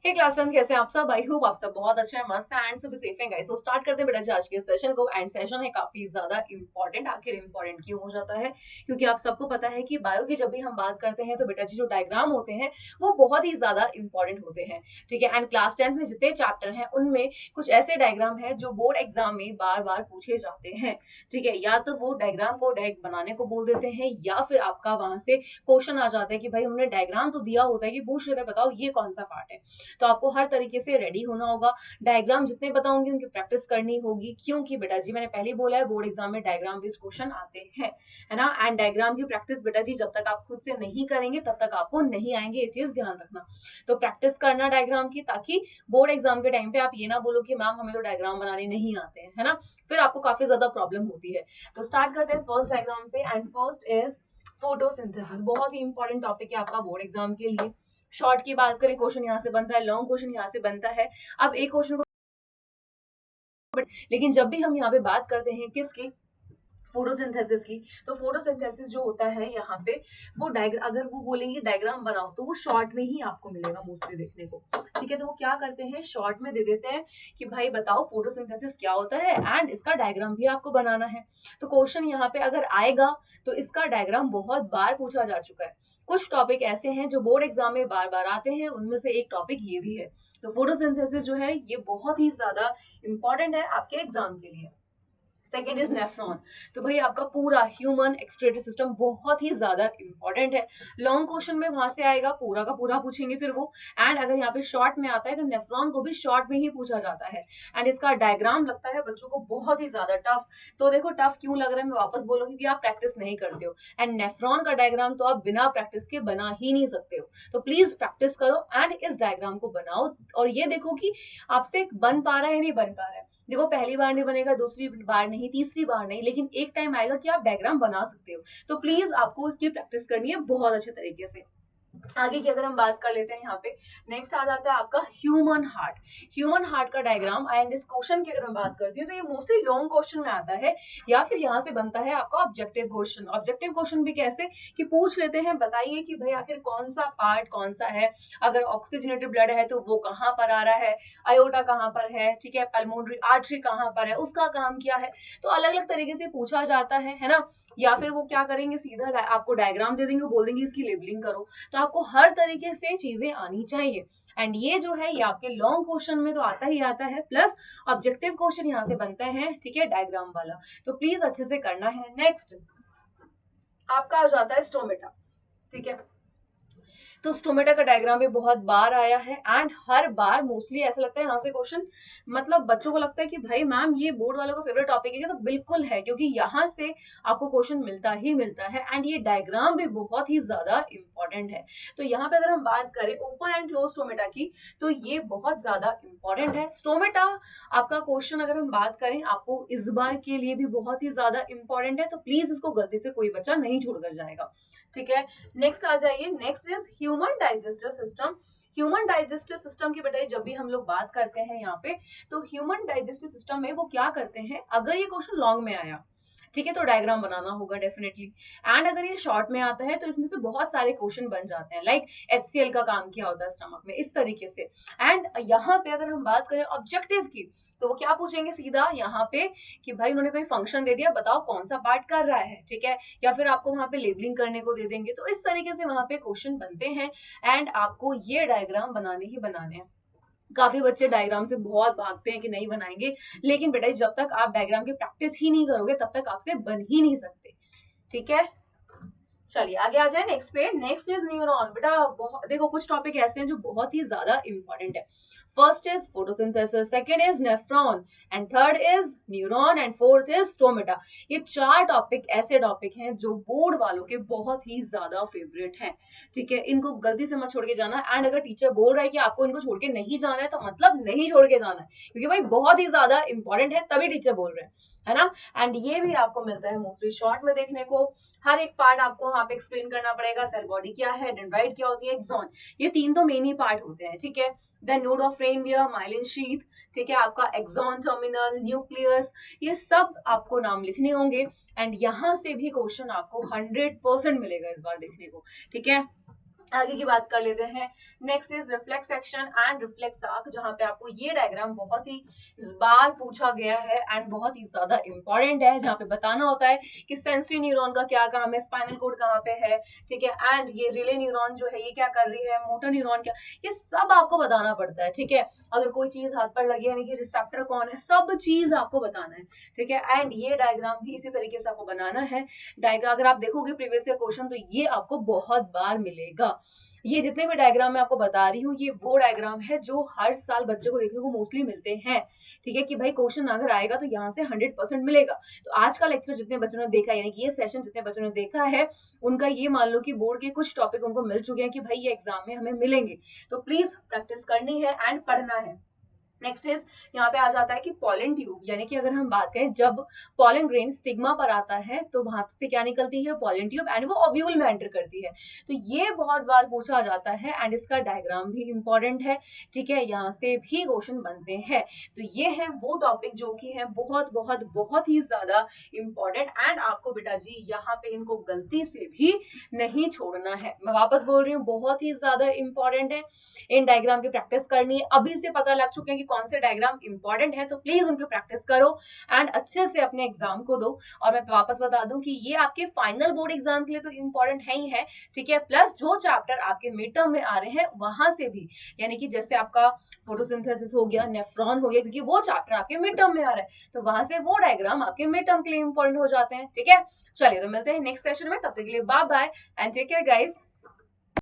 हे class 10 कैसे हैं आप सब। आई होप आप सब बहुत अच्छे हैं, मस्त हैं एंड सब सेफ हैं गाइस। सो स्टार्ट करते हैं बेटा जी आज के सेशन को। एंड सेशन है काफी ज्यादा इंपॉर्टेंट। आखिर इंपॉर्टेंट क्यों हो जाता है? क्योंकि आप सबको पता है कि बायो की जब भी हम बात करते हैं तो बेटा जी जो डायग्राम होते हैं वो बहुत ही ज्यादा इंपॉर्टेंट होते हैं। ठीक है, एंड क्लास 10 में जितने चैप्टर हैं उनमें कुछ ऐसे डायग्राम है जो बोर्ड एग्जाम में बार बार पूछे जाते हैं। ठीक है, या तो वो डायग्राम को डायरेक्ट बनाने को बोल देते हैं या फिर आपका वहां से क्वेश्चन आ जाता है कि भाई उन्होंने डायग्राम तो दिया होता है कि पूछ लेते हैं बताओ ये कौन सा पार्ट है। तो आपको हर तरीके से रेडी होना होगा। डायग्राम जितने बताऊंगी उनकी प्रैक्टिस करनी होगी, क्योंकि बेटा जी मैंने पहले ही बोला है बोर्ड एग्जाम में डायग्राम बेस्ड क्वेश्चन आते हैं, है ना। एंड डायग्राम की प्रैक्टिस बेटा जी जब तक आप खुद से नहीं करेंगे तब तक आपको नहीं आएंगे, ये चीज ध्यान रखना। तो प्रैक्टिस करना डायग्राम की, ताकि बोर्ड एग्जाम के टाइम पे आप ये ना बोलो कि मैम हमें तो डायग्राम बनाने नहीं आते हैं, है ना। फिर आपको काफी ज्यादा प्रॉब्लम होती है। तो स्टार्ट करते हैं फर्स्ट डायग्राम से। And first is photosynthesis. बहुत ही इंपॉर्टेंट टॉपिक है आपका बोर्ड एग्जाम के लिए। शॉर्ट की बात करें, क्वेश्चन यहाँ से बनता है, लॉन्ग क्वेश्चन यहाँ से बनता है। अब एक क्वेश्चन को, लेकिन जब भी हम यहाँ पे बात करते हैं किसकी, फोटोसिंथेसिस की, तो फोटोसिंथेसिस जो होता है यहाँ पे वो डायग्राम, अगर वो बोलेंगे डायग्राम बनाओ तो वो शॉर्ट में ही आपको मिलेगा मोस्टली देखने को। ठीक है, तो वो क्या करते हैं शॉर्ट में दे देते हैं कि भाई बताओ फोटोसिंथेसिस क्या होता है एंड इसका डायग्राम भी आपको बनाना है। तो क्वेश्चन यहाँ पे अगर आएगा तो इसका डायग्राम बहुत बार पूछा जा चुका है। कुछ टॉपिक ऐसे हैं जो बोर्ड एग्जाम में बार बार आते हैं, उनमें से एक टॉपिक ये भी है। तो फोटोसिंथेसिस जो है ये बहुत ही ज्यादा इंपॉर्टेंट है आपके एग्जाम के लिए। Second is nephron. तो भाई आपका पूरा ह्यूमन एक्सक्रीटरी सिस्टम बहुत ही ज्यादा इंपॉर्टेंट है। लॉन्ग क्वेश्चन में वहां से आएगा, पूरा का पूरा पूछेंगे फिर वो। एंड अगर यहाँ पे शॉर्ट में आता है तो नेफ्रॉन को भी शॉर्ट में ही पूछा जाता है। एंड इसका डायग्राम लगता है बच्चों को बहुत ही ज्यादा टफ। तो देखो टफ क्यों लग रहा है मैं वापस बोलूंगी कि आप प्रैक्टिस नहीं करते हो। एंड नेफ्रॉन का डायग्राम तो आप बिना प्रैक्टिस के बना ही नहीं सकते हो। तो प्लीज प्रैक्टिस करो एंड इस डायग्राम को बनाओ और ये देखो कि आपसे बन पा रहा है या नहीं बन पा रहा है। देखो पहली बार नहीं बनेगा, दूसरी बार नहीं, तीसरी बार नहीं, लेकिन एक टाइम आएगा कि आप डायग्राम बना सकते हो। तो प्लीज आपको इसकी प्रैक्टिस करनी है बहुत अच्छे तरीके से। आगे की अगर हम बात कर लेते हैं यहाँ पे, नेक्स्ट आ जाता है आपका ह्यूमन हार्ट। ह्यूमन हार्ट का डायग्राम। एंड इस क्वेश्चन की अगर हम बात करती हूँ तो ये मोस्टली लॉन्ग क्वेश्चन में आता है, या फिर यहाँ से बनता है आपका ऑब्जेक्टिव क्वेश्चन। ऑब्जेक्टिव क्वेश्चन भी कैसे कि पूछ लेते हैं बताइए कि भाई आखिर कौन सा पार्ट कौन सा है। अगर ऑक्सीजनेटेड ब्लड है तो वो कहाँ पर आ रहा है, आयोटा कहाँ पर है, ठीक है, पल्मोनरी आर्टरी कहाँ पर है, उसका काम क्या है। तो अलग अलग तरीके से पूछा जाता है ना। या फिर वो क्या करेंगे सीधा आपको डायग्राम दे देंगे, बोल देंगे इसकी लेबलिंग करो। तो आपको हर तरीके से चीजें आनी चाहिए। एंड ये जो है ये आपके लॉन्ग क्वेश्चन में तो आता ही आता है, प्लस ऑब्जेक्टिव क्वेश्चन यहाँ से बनता है, ठीक है, डायग्राम वाला। तो प्लीज अच्छे से करना है। नेक्स्ट आपका आ जाता है स्टोमेटा। ठीक है, तो स्टोमेटा का डायग्राम भी बहुत बार आया है एंड हर बार मोस्टली ऐसा लगता है यहाँ से क्वेश्चन, मतलब बच्चों को लगता है कि भाई मैम ये बोर्ड वालों का फेवरेट टॉपिक है। तो बिल्कुल है, क्योंकि यहाँ से आपको क्वेश्चन मिलता ही मिलता है एंड ये डायग्राम भी बहुत ही ज्यादा इंपॉर्टेंट है। तो यहाँ पे अगर हम बात करें ओपन एंड क्लोज स्टोमेटा की, तो ये बहुत ज्यादा इंपॉर्टेंट है। स्टोमेटा आपका क्वेश्चन अगर हम बात करें आपको इस बार के लिए भी बहुत ही ज्यादा इंपॉर्टेंट है, तो प्लीज इसको गलती से कोई बच्चा नहीं छोड़कर जाएगा। ठीक है, नेक्स्ट आ जाइए। Next is human digestive system. Human digestive system की बताइए जब भी हम लोग बात करते हैं यहाँ पे, तो ह्यूमन डाइजेस्टिव सिस्टम में वो क्या करते हैं, अगर ये क्वेश्चन लॉन्ग में आया, ठीक है, तो डायग्राम बनाना होगा डेफिनेटली। एंड अगर ये शॉर्ट में आता है तो इसमें से बहुत सारे क्वेश्चन बन जाते हैं, लाइक HCl का काम क्या होता है स्टमक में, इस तरीके से। एंड यहाँ पे अगर हम बात करें ऑब्जेक्टिव की, तो वो क्या पूछेंगे सीधा यहाँ पे कि भाई उन्होंने कोई फंक्शन दे दिया, बताओ कौन सा पार्ट कर रहा है, ठीक है, या फिर आपको वहां पे लेबलिंग करने को दे देंगे। तो इस तरीके से वहां पे क्वेश्चन बनते हैं एंड आपको ये डायग्राम बनाने ही बनाने हैं। काफी बच्चे डायग्राम से बहुत भागते हैं कि नहीं बनाएंगे, लेकिन बेटा जब तक आप डायग्राम की प्रैक्टिस ही नहीं करोगे तब तक आपसे बन ही नहीं सकते। ठीक है, चलिए आगे आ जाए नेक्स्ट पे। Next is neuron. बेटा देखो कुछ टॉपिक ऐसे हैं जो बहुत ही ज्यादा इंपॉर्टेंट है। First is photosynthesis, second is nephron, and third is neuron, and fourth is stomata. ये चार टॉपिक ऐसे टॉपिक हैं जो बोर्ड वालों के बहुत ही ज्यादा फेवरेट हैं। ठीक है, इनको गलती से मत छोड़ के जाना। एंड अगर टीचर बोल रहा है कि आपको इनको छोड़ के नहीं जाना है तो मतलब नहीं छोड़ के जाना है, क्योंकि भाई बहुत ही ज्यादा इंपॉर्टेंट है, तभी टीचर बोल रहे हैं, है ना। एंड ये भी आपको मिलता है मोस्टली शॉर्ट में देखने को। हर एक पार्ट आपको वहां पे एक्सप्लेन करना पड़ेगा। सेल बॉडी क्या है, डेंड्राइट क्या होती है, एक्सॉन, ये तीन तो मेन ही पार्ट होते हैं। ठीक है, the node of Ranvier, myelin sheath, ठीक है, आपका एक्सॉन टर्मिनल, न्यूक्लियस, ये सब आपको नाम लिखने होंगे। एंड यहाँ से भी क्वेश्चन आपको 100% मिलेगा इस बार देखने को। ठीक है, आगे की बात कर लेते हैं। Next is reflex action and reflex arc, जहां पे आपको ये डायग्राम बहुत ही इस बार पूछा गया है एंड बहुत ही ज्यादा इंपॉर्टेंट है, जहां पे बताना होता है कि सेंसरी न्यूरॉन का क्या काम है, स्पाइनल कोड कहाँ पे है, ठीक है, एंड ये रिले न्यूरॉन जो है ये क्या कर रही है, मोटर न्यूरॉन क्या, ये सब आपको बताना पड़ता है, ठीक है। अगर कोई चीज हाथ पर लगी यानी कि रिसेप्टर कौन है, सब चीज आपको बताना है, ठीक है। एंड ये डायग्राम भी इसी तरीके से आपको बनाना है। डायग्राम अगर आप देखोगे प्रीवियस ईयर क्वेश्चन तो ये आपको बहुत बार मिलेगा। ये जितने भी डायग्राम मैं आपको बता रही हूँ ये वो डायग्राम है जो हर साल बच्चे को देखने को मोस्टली मिलते हैं, ठीक है, कि भाई क्वेश्चन अगर आएगा तो यहाँ से 100% मिलेगा। तो आज का लेक्चर जितने बच्चों ने देखा यानी कि ये सेशन जितने बच्चों ने देखा है उनका ये मान लो कि बोर्ड के कुछ टॉपिक उनको मिल चुके हैं कि भाई ये एग्जाम में हमें मिलेंगे, तो प्लीज प्रैक्टिस करनी है एंड पढ़ना है। नेक्स्ट इज यहाँ पे आ जाता है कि पॉलन ट्यूब, यानी कि अगर हम बात करें जब पॉलन ग्रेन स्टिग्मा पर आता है तो वहां से क्या निकलती है, पॉलन ट्यूब, एंड वो ओव्यूल में एंटर करती है। तो ये बहुत बार पूछा जाता है एंड इसका डायग्राम भी इंपॉर्टेंट है, ठीक है, यहाँ से भी क्वेश्चन बनते हैं। तो ये है वो टॉपिक जो कि है बहुत बहुत बहुत ही ज्यादा इंपॉर्टेंट एंड आपको बेटा जी यहाँ पे इनको गलती से भी नहीं छोड़ना है। मैं वापस बोल रही हूँ बहुत ही ज्यादा इंपॉर्टेंट है, इन डायग्राम की प्रैक्टिस करनी है। अभी से पता लग चुके हैं कि कौन से डायग्राम इंपॉर्टेंट है, तो प्लीज उनकी प्रैक्टिस करो एंड अच्छे से अपने एग्जाम को दो। और मैं वापस बता दूं कि ये आपके फाइनल बोर्ड एग्जाम के लिए तो इंपॉर्टेंट है ही है, ठीक है, प्लस जो चैप्टर आपके मिड टर्म में आ रहे हैं वहां से भी, यानी कि जैसे आपका फोटोसिंथेसिस हो गया, नेफ्रॉन हो गया, क्योंकि वो चैप्टर आपके मिड टर्म में आ रहा है तो वहां से वो डायग्राम आपके मिड टर्म के लिए इंपॉर्टेंट हो जाते हैं, ठीक है। चलिए तो मिलते हैं नेक्स्ट सेशन में, तब तक के लिए bye bye and take care guys.